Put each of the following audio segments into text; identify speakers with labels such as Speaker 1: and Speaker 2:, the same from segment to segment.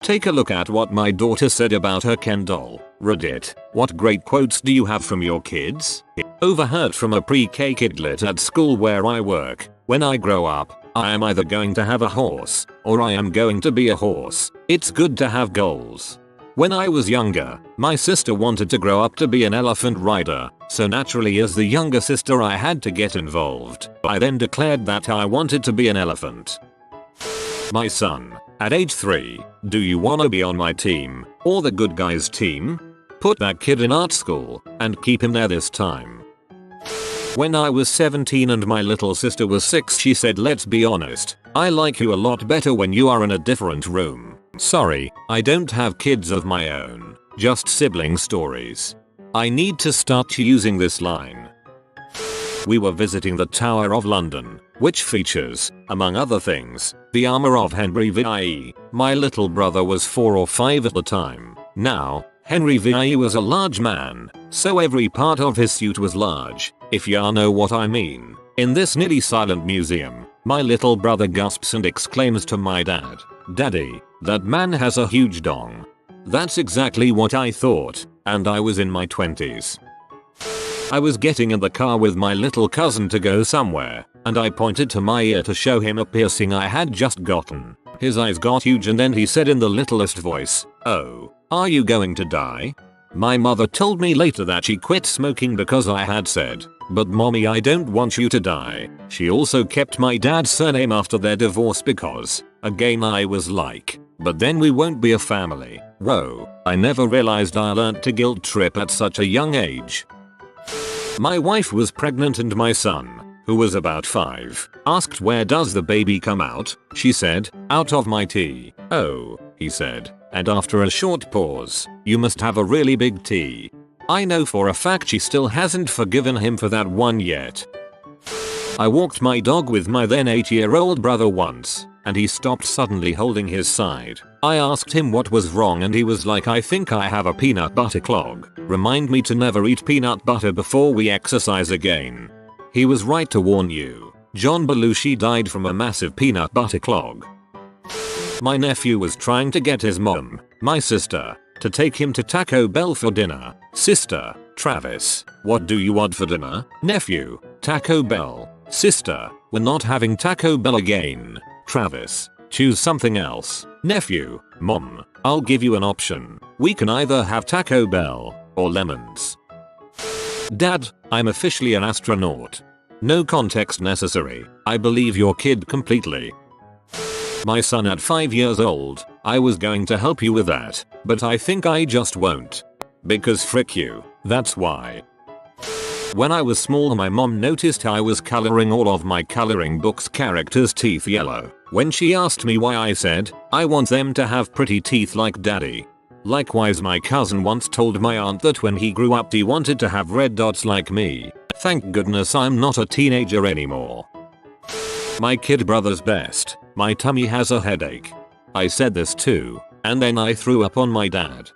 Speaker 1: Take a look at what my daughter said about her Ken doll. Reddit. What great quotes do you have from your kids? Overheard from a pre-K kidlet at school where I work. When I grow up, I am either going to have a horse, or I am going to be a horse. It's good to have goals. When I was younger, my sister wanted to grow up to be an elephant rider, so naturally as the younger sister I had to get involved. I then declared that I wanted to be an elephant. My son. At age 3, do you wanna be on my team, or the good guys team? Put that kid in art school, and keep him there this time. When I was 17 and my little sister was 6, she said, let's be honest, I like you a lot better when you are in a different room. Sorry, I don't have kids of my own, just sibling stories. I need to start using this line. We were visiting the Tower of London, which features, among other things, the armor of Henry VIII. My little brother was 4 or 5 at the time. Now, Henry VIII was a large man, so every part of his suit was large, if ya know what I mean. In this nearly silent museum, my little brother gasps and exclaims to my dad, "Daddy, that man has a huge dong." That's exactly what I thought, and I was in my 20s. I was getting in the car with my little cousin to go somewhere, and I pointed to my ear to show him a piercing I had just gotten. His eyes got huge and then he said in the littlest voice, "Oh, are you going to die?" My mother told me later that she quit smoking because I had said, "But mommy, I don't want you to die." She also kept my dad's surname after their divorce because, again, I was like, "But then we won't be a family." Whoa, I never realized I learned to guilt trip at such a young age. My wife was pregnant and my son, who was about 5, asked, "Where does the baby come out?" She said, "Out of my tea." "Oh," he said, and after a short pause, "You must have a really big tea." I know for a fact she still hasn't forgiven him for that one yet. I walked my dog with my then 8-year-old brother once, and he stopped suddenly holding his side. I asked him what was wrong and he was like, "I think I have a peanut butter clog. Remind me to never eat peanut butter before we exercise again." He was right to warn you. John Belushi died from a massive peanut butter clog. My nephew was trying to get his mom, my sister, to take him to Taco Bell for dinner. Sister, Travis, what do you want for dinner? Nephew, Taco Bell. Sister, we're not having Taco Bell again. Travis, choose something else. Nephew, Mom, I'll give you an option. We can either have Taco Bell or lemons. Dad, I'm officially an astronaut. No context necessary. I believe your kid completely. My son at 5 years old, I was going to help you with that, but I think I just won't. Because frick you, that's why. When I was small, my mom noticed I was coloring all of my coloring book's characters' teeth yellow. When she asked me why, I said, "I want them to have pretty teeth like daddy." Likewise, my cousin once told my aunt that when he grew up he wanted to have red dots like me. Thank goodness I'm not a teenager anymore. My kid brother's best. My tummy has a headache. I said this too, and then I threw up on my dad.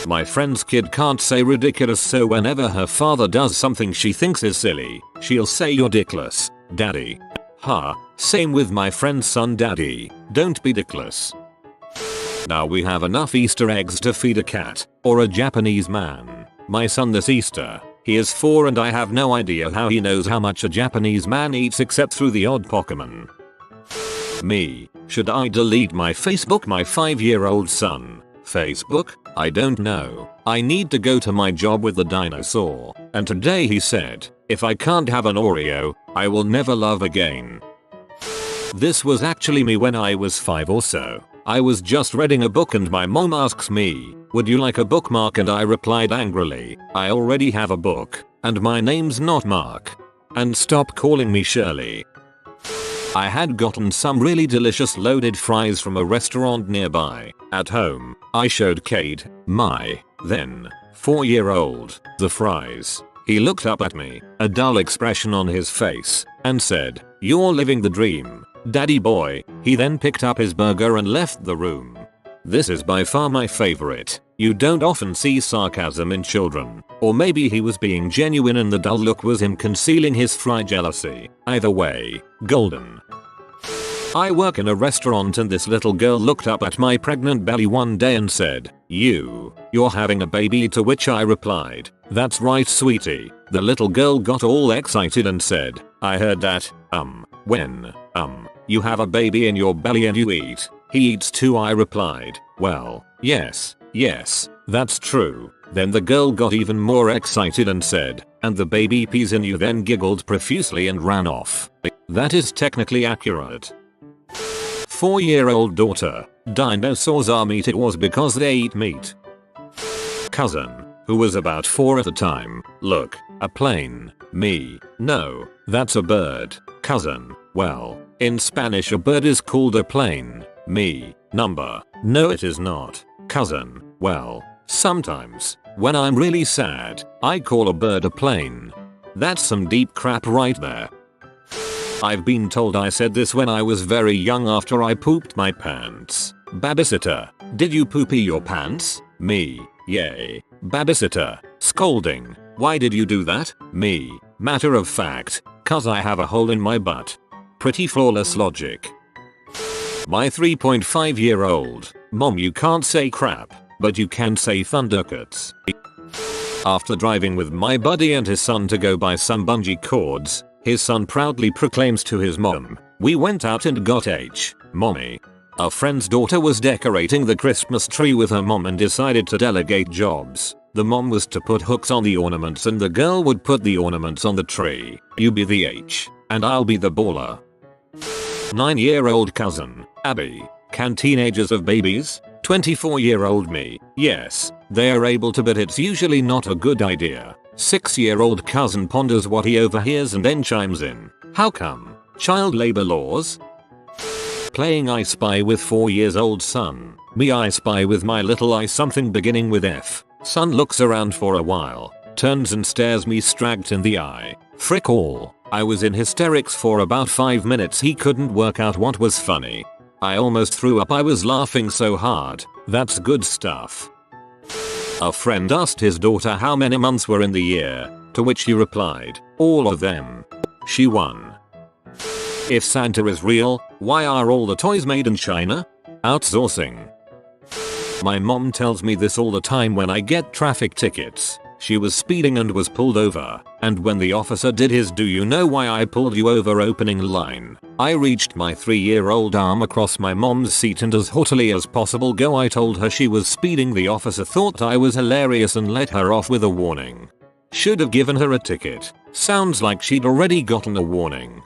Speaker 1: My friend's kid can't say ridiculous, so whenever her father does something she thinks is silly, she'll say, "You're dickless, daddy." Ha, same with my friend's son, "Daddy, don't be dickless." Now we have enough Easter eggs to feed a cat, or a Japanese man. My son this Easter, he is 4 and I have no idea how he knows how much a Japanese man eats except through the odd Pokemon. Me, should I delete my Facebook? My 5-year-old son. Facebook? I don't know. I need to go to my job with the dinosaur, and today he said, "If I can't have an Oreo, I will never love again." This was actually me when I was 5 or so. I was just reading a book and my mom asks me, "Would you like a bookmark?" And I replied angrily, "I already have a book, and my name's not Mark. And stop calling me Shirley." I had gotten some really delicious loaded fries from a restaurant nearby. At home, I showed Cade, my then 4-year-old, the fries. He looked up at me, a dull expression on his face, and said, "You're living the dream, daddy boy." He then picked up his burger and left the room. This is by far my favorite. You don't often see sarcasm in children. Or maybe he was being genuine and the dull look was him concealing his fry jealousy. Either way, golden. I work in a restaurant and this little girl looked up at my pregnant belly one day and said, "You're having a baby," to which I replied, "That's right, sweetie." The little girl got all excited and said, "I heard that, when, you have a baby in your belly and you eat, he eats too." I replied, "Well, yes, that's true." Then the girl got even more excited and said, "And the baby pees in you," then giggled profusely and ran off. That is technically accurate. 4-year-old daughter, dinosaurs are meat. It was because they eat meat. Cousin, who was about 4 at the time, look, a plane. Me, no, that's a bird. Cousin, well, in Spanish a bird is called a plane. Me, number, no it is not. Cousin, well, sometimes, when I'm really sad, I call a bird a plane. That's some deep crap right there. I've been told I said this when I was very young after I pooped my pants. Babysitter, did you poopy your pants? Me, yay. Babysitter, scolding, why did you do that? Me, matter of fact, 'cause I have a hole in my butt. Pretty flawless logic. My 3.5-year-old, Mom, you can't say crap, but you can say thundercats. After driving with my buddy and his son to go buy some bungee cords, his son proudly proclaims to his mom, "We went out and got Mommy." A friend's daughter was decorating the Christmas tree with her mom and decided to delegate jobs. The mom was to put hooks on the ornaments and the girl would put the ornaments on the tree. You be the H, and I'll be the baller. 9-year-old cousin, Abby. Can teenagers have babies? 24-year-old me. Yes, they are able to, but it's usually not a good idea. 6-year-old cousin ponders what he overhears and then chimes in. How come? Child labor laws? Playing I Spy with 4-year-old son. Me, I spy with my little eye something beginning with F. Son looks around for a while, turns and stares me straight in the eye. Frick all. I was in hysterics for about 5 minutes. He couldn't work out what was funny. I almost threw up. I was laughing so hard. That's good stuff. A friend asked his daughter how many months were in the year, to which she replied, "All of them." She won. If Santa is real, why are all the toys made in China? Outsourcing. My mom tells me this all the time when I get traffic tickets. She was speeding and was pulled over, and when the officer did his "Do you know why I pulled you over" opening line, I reached my 3-year-old arm across my mom's seat and as haughtily as possible I told her she was speeding. The officer thought I was hilarious and let her off with a warning. Should have given her a ticket. Sounds like she'd already gotten a warning.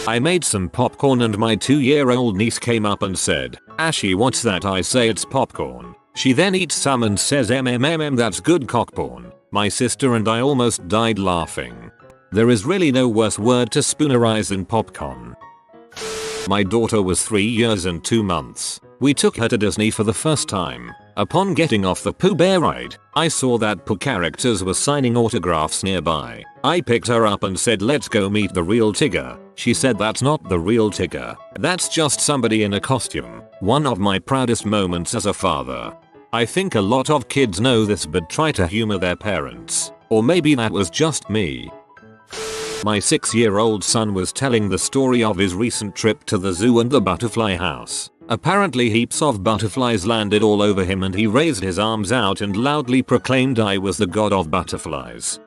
Speaker 1: I made some popcorn and my 2-year-old niece came up and said, "Ashy, what's that?" I say, "It's popcorn." She then eats some and says, "That's good cockporn." My sister and I almost died laughing. There is really no worse word to spoonerize than popcorn. My daughter was 3 years and 2 months. We took her to Disney for the first time. Upon getting off the Pooh Bear ride, I saw that Pooh characters were signing autographs nearby. I picked her up and said, "Let's go meet the real Tigger." She said, "That's not the real Tigger. That's just somebody in a costume." One of my proudest moments as a father. I think a lot of kids know this but try to humor their parents. Or maybe that was just me. My 6-year-old son was telling the story of his recent trip to the zoo and the butterfly house. Apparently heaps of butterflies landed all over him and he raised his arms out and loudly proclaimed I was the god of butterflies.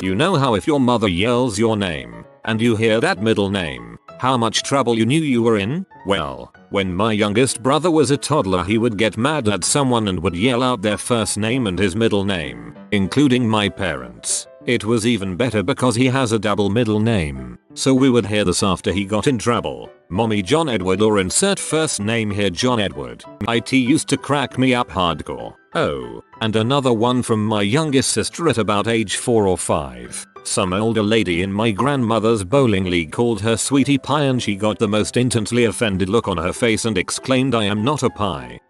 Speaker 1: You know how if your mother yells your name, and you hear that middle name, how much trouble you knew you were in? Well, when my youngest brother was a toddler he would get mad at someone and would yell out their first name and his middle name, including my parents. It was even better because he has a double middle name, so we would hear this after he got in trouble. "Mommy John Edward" or insert first name here John Edward. It used to crack me up hardcore. Oh, and another one from my youngest sister at about age 4 or 5. Some older lady in my grandmother's bowling league called her Sweetie Pie and she got the most intensely offended look on her face and exclaimed, "I am not a pie."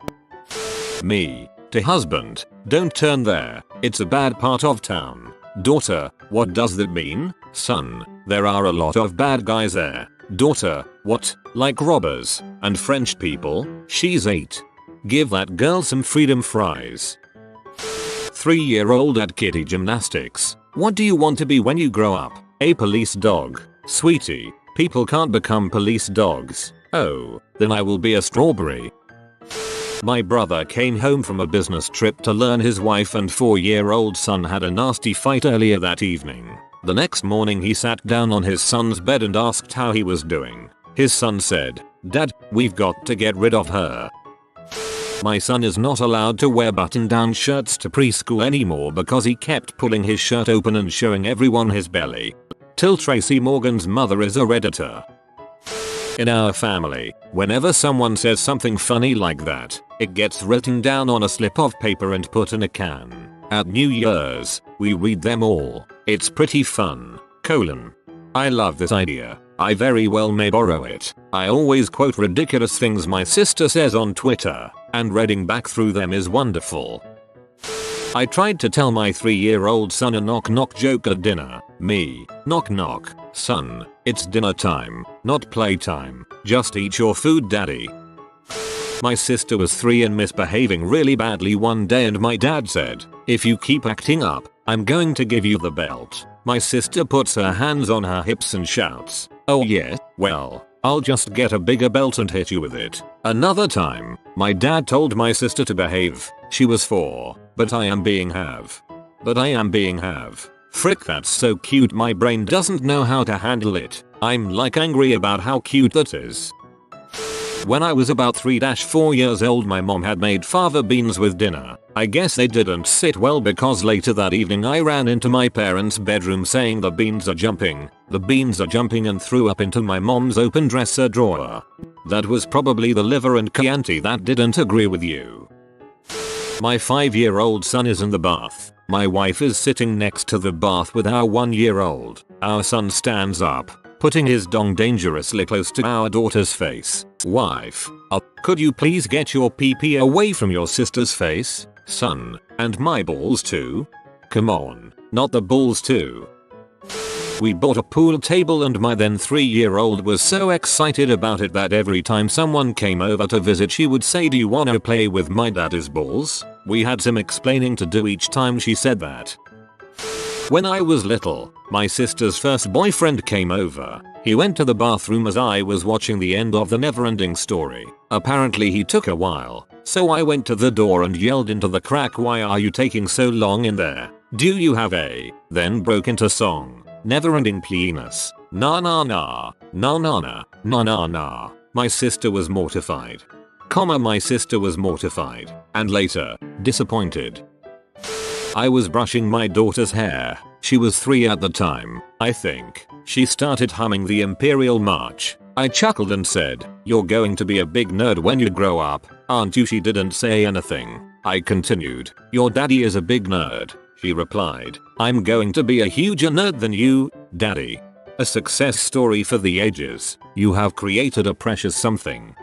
Speaker 1: Me. To husband, "Don't turn there, it's a bad part of town." Daughter, "What does that mean?" Son, "There are a lot of bad guys there." Daughter, "What, like robbers and French people?" She's 8. Give that girl some freedom fries. 3-year-old at kitty gymnastics. "What do you want to be when you grow up?" A police dog. "Sweetie, People can't become police dogs. Oh, then I will be a strawberry. My brother came home from a business trip to learn his wife and 4-year-old son had a nasty fight earlier that evening. The next morning he sat down on his son's bed and asked how he was doing. His son said, "Dad, we've got to get rid of her." My son is not allowed to wear button-down shirts to preschool anymore because he kept pulling his shirt open and showing everyone his belly. Till Tracy Morgan's mother is a Redditor. In our family, whenever someone says something funny like that, it gets written down on a slip of paper and put in a can. At New Year's, we read them all. It's pretty fun. I love this idea. I very well may borrow it. I always quote ridiculous things my sister says on Twitter, and reading back through them is wonderful. I tried to tell my 3-year-old son a knock-knock joke at dinner. Me, knock knock, son, it's dinner time, not playtime. Just eat your food, daddy. My sister was 3 and misbehaving really badly one day and my dad said, "If you keep acting up, I'm going to give you the belt." My sister puts her hands on her hips and shouts, "Oh yeah, well, I'll just get a bigger belt and hit you with it." Another time, my dad told my sister to behave. She was 4, but I am being have. Frick, that's so cute, my brain doesn't know how to handle it. I'm like angry about how cute that is. When I was about 3-4 years old, my mom had made fava beans with dinner. I guess they didn't sit well because later that evening I ran into my parents' bedroom saying the beans are jumping, and threw up into my mom's open dresser drawer. That was probably the liver and Chianti that didn't agree with you. My 5-year-old son is in the bath. My wife is sitting next to the bath with our 1-year-old. Our son stands up, putting his dong dangerously close to our daughter's face. Wife, could you please get your pee-pee away from your sister's face? Son, and my balls too? Come on, not the balls too. We bought a pool table and my then 3-year-old was so excited about it that every time someone came over to visit she would say, "Do you wanna play with my daddy's balls?" We had some explaining to do each time she said that. When I was little, my sister's first boyfriend came over. He went to the bathroom as I was watching the end of the Neverending Story. Apparently he took a while, so I went to the door and yelled into the crack, "Why are you taking so long in there? Do you have a..." Then broke into song. Neverending penis. Na na na. Na na na. Na na na. My sister was mortified. And later, disappointed. I was brushing my daughter's hair. She was 3 at the time, I think. She started humming the Imperial March. I chuckled and said, "You're going to be a big nerd when you grow up, aren't you?" She didn't say anything. I continued, "Your daddy is a big nerd." She replied, "I'm going to be a huger nerd than you, daddy." A success story for the ages. You have created a precious something.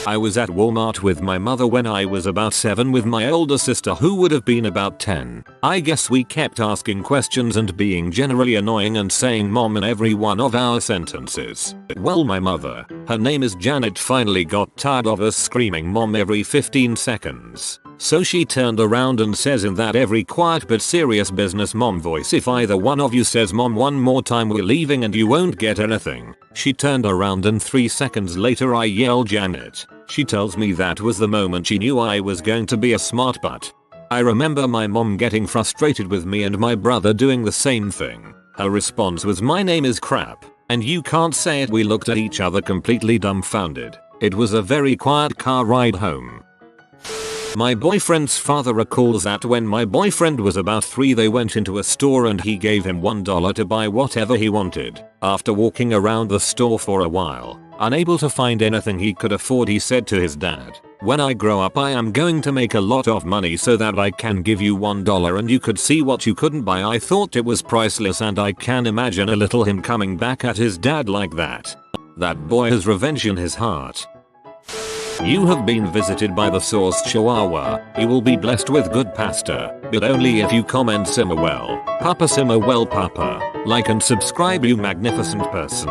Speaker 1: I was at Walmart with my mother when I was about 7 with my older sister who would have been about 10. I guess we kept asking questions and being generally annoying and saying mom in every one of our sentences. Well, my mother, her name is Janet, finally got tired of us screaming mom every 15 seconds. So she turned around and says in that every quiet but serious business mom voice, "If either one of you says mom one more time, we're leaving and you won't get anything." She turned around and 3 seconds later I yelled Janet. She tells me that was the moment she knew I was going to be a smart butt. I remember my mom getting frustrated with me and my brother doing the same thing. Her response was, "My name is crap, and you can't say it." We looked at each other completely dumbfounded. It was a very quiet car ride home. My boyfriend's father recalls that when my boyfriend was about 3 they went into a store and he gave him $1 to buy whatever he wanted. After walking around the store for a while, unable to find anything he could afford, he said to his dad, "When I grow up I am going to make a lot of money so that I can give you $1 and you could see what you couldn't buy." I thought it was priceless and I can imagine a little him coming back at his dad like that. That boy has revenge in his heart. You have been visited by the Source Chihuahua. You will be blessed with good pasta, but only if you comment simmer well. Papa simmer well, Papa. Like and subscribe, you magnificent person.